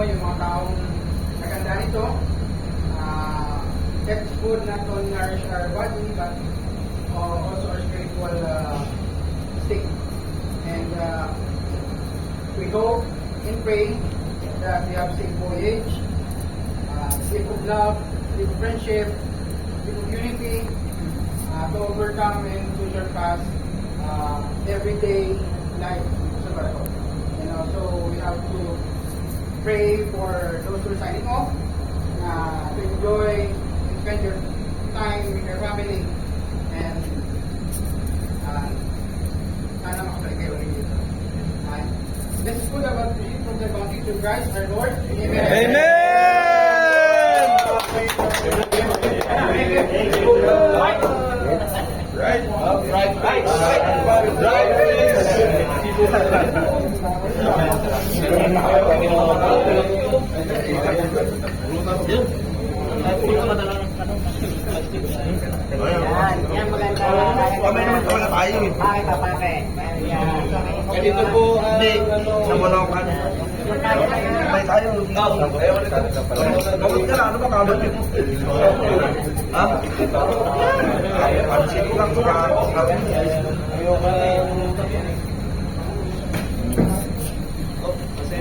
yung mga taong naganda nito. It's food not only nourish our body, but also our spiritual state. And we hope and pray that we have safe voyage, safe of love, safe of friendship, safe of unity, to overcome and to surpass everyday life sa barko. And also, we have to pray for those who are signing off to enjoy and spend your time with your family and sana makabalik kayo ulit dito. This is good about you from the bounty to Christ our Lord. Amen. Amen! Yan maganda. Kamay naman wala tayo eh. Bakit? Yan. Dito po, hindi. Sa Malokan. Kamay tayo. Bakit ka na? Ano ba kabot yun? Ha? Pansin ko lang. Ayoko na.